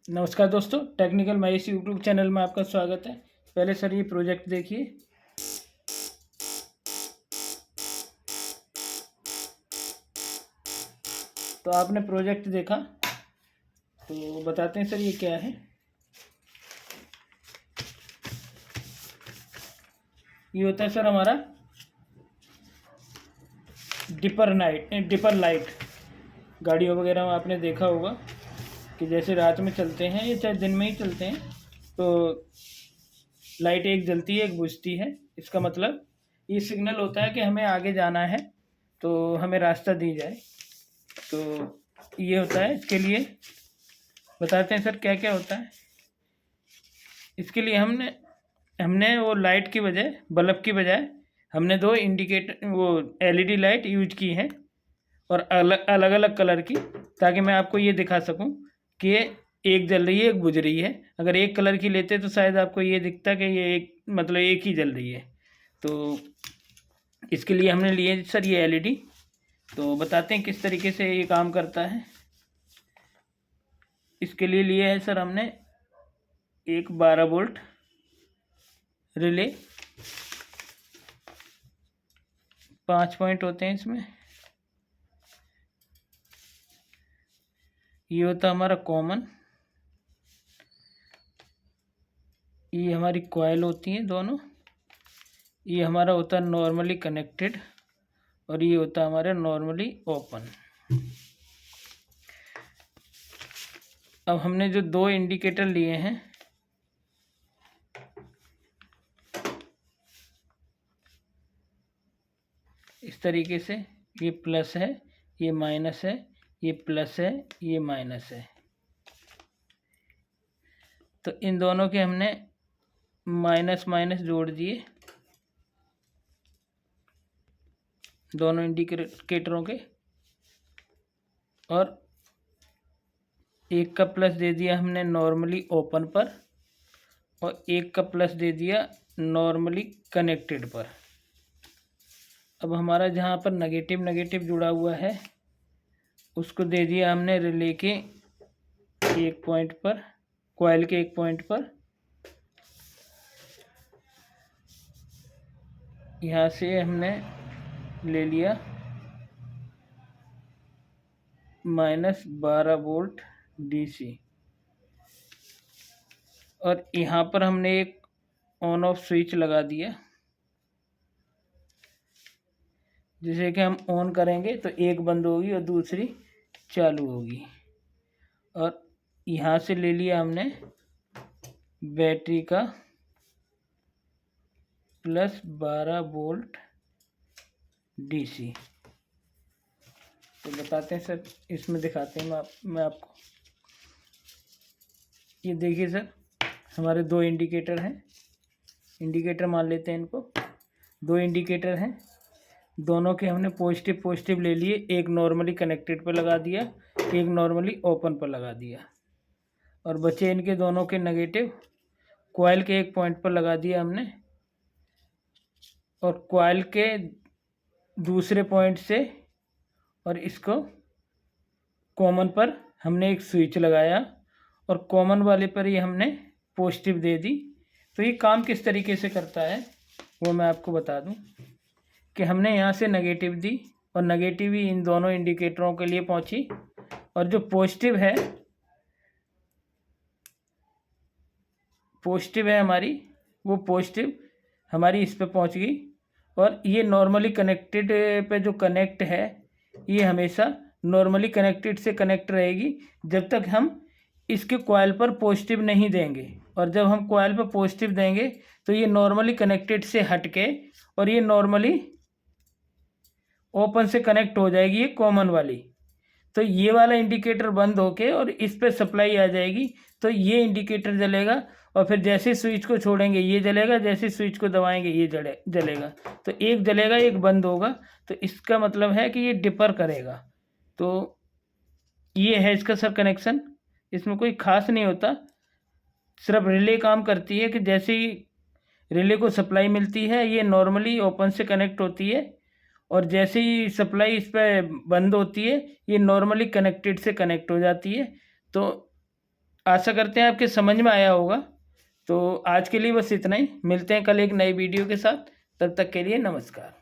नमस्कार दोस्तों, technical Mahesh YouTube channel में आपका स्वागत है। पहले सर ये प्रोजेक्ट देखिए। तो आपने प्रोजेक्ट देखा तो बताते हैं सर ये क्या है। ये होता है सर हमारा डिपर लाइट। गाड़ियों वगैरह में आपने देखा होगा कि जैसे रात में चलते हैं या चाहे दिन में ही चलते हैं तो लाइट एक जलती है एक बुझती है। इसका मतलब ये सिग्नल होता है कि हमें आगे जाना है तो हमें रास्ता दी जाए। तो ये होता है। इसके लिए बताते हैं सर क्या क्या होता है। इसके लिए हमने वो लाइट की बजाय, बल्ब की बजाय हमने दो इंडिकेटर वो एलईडी लाइट यूज की है और अलग अलग कलर की, ताकि मैं आपको ये दिखा सकूं कि एक जल रही है एक बुझ रही है। अगर एक कलर की लेते तो शायद आपको ये दिखता कि ये एक ही जल रही है। तो इसके लिए हमने लिए सर ये एलईडी। तो बताते हैं किस तरीके से ये काम करता है। इसके लिए लिया है सर हमने एक 12 वोल्ट रिले। 5 पॉइंट होते हैं इसमें। ये होता हमारा कॉमन, ये हमारी कॉयल होती है दोनों। ये हमारा होता है नॉर्मली कनेक्टेड और ये होता है हमारा नॉर्मली ओपन। अब हमने जो दो इंडिकेटर लिए हैं, इस तरीके से, ये प्लस है ये माइनस है, ये प्लस है ये माइनस है। तो इन दोनों के हमने माइनस माइनस जोड़ दिए, दोनों इंडिकेटरों के। और एक का प्लस दे दिया हमने नॉर्मली ओपन पर और एक का प्लस दे दिया नॉर्मली कनेक्टेड पर। अब हमारा जहाँ पर नेगेटिव जुड़ा हुआ है उसको दे दिया हमने रिले के एक पॉइंट पर, कॉइल के एक पॉइंट पर। यहाँ से हमने ले लिया -12 वोल्ट डीसी और यहाँ पर हमने एक ऑन ऑफ स्विच लगा दिया, जिसे कि हम ऑन करेंगे तो एक बंद होगी और दूसरी चालू होगी। और यहाँ से ले लिया हमने बैटरी का +12 वोल्ट डीसी। तो बताते हैं सर, इसमें दिखाते हैं मैं आपको। ये देखिए सर, हमारे दो इंडिकेटर हैं। इंडिकेटर मान लेते हैं इनको। दो इंडिकेटर हैं, दोनों के हमने पॉजिटिव ले लिए। एक नॉर्मली कनेक्टेड पर लगा दिया, एक नॉर्मली ओपन पर लगा दिया। और बचे इनके दोनों के नेगेटिव कॉइल के एक पॉइंट पर लगा दिया हमने। और कॉइल के दूसरे पॉइंट से और इसको कॉमन पर हमने एक स्विच लगाया और कॉमन वाले पर ही हमने पॉजिटिव दे दी। तो ये काम किस तरीके से करता है वो मैं आपको बता दूं कि हमने यहाँ से नेगेटिव दी और नेगेटिव ही इन दोनों इंडिकेटरों के लिए पहुंची, और जो पॉजिटिव है हमारी, वो पॉजिटिव हमारी इस पे पहुंच गई। और ये नॉर्मली कनेक्टेड पे जो कनेक्ट है, ये हमेशा नॉर्मली कनेक्टेड से कनेक्ट रहेगी जब तक हम इसके कॉइल पर पॉजिटिव नहीं देंगे। और जब हम कॉइल पर पॉजिटिव देंगे तो ये नॉर्मली कनेक्टेड से हटके और ये नॉर्मली ओपन से कनेक्ट हो जाएगी, ये कॉमन वाली। तो ये वाला इंडिकेटर बंद होके और इस पर सप्लाई आ जाएगी, तो ये इंडिकेटर जलेगा। और फिर जैसे स्विच को छोड़ेंगे ये जलेगा, जैसे स्विच को दबाएंगे ये जलेगा। तो एक जलेगा एक बंद होगा। तो इसका मतलब है कि ये डिपर करेगा। तो ये है इसका सर कनेक्शन। इसमें कोई ख़ास नहीं होता, सिर्फ रिले काम करती है कि जैसे ही रिले को सप्लाई मिलती है ये नॉर्मली ओपन से कनेक्ट होती है और जैसे ही सप्लाई इस पे बंद होती है ये नॉर्मली कनेक्टेड से कनेक्ट हो जाती है। तो आशा करते हैं आपके समझ में आया होगा। तो आज के लिए बस इतना ही, मिलते हैं कल एक नई वीडियो के साथ, तब तक के लिए नमस्कार।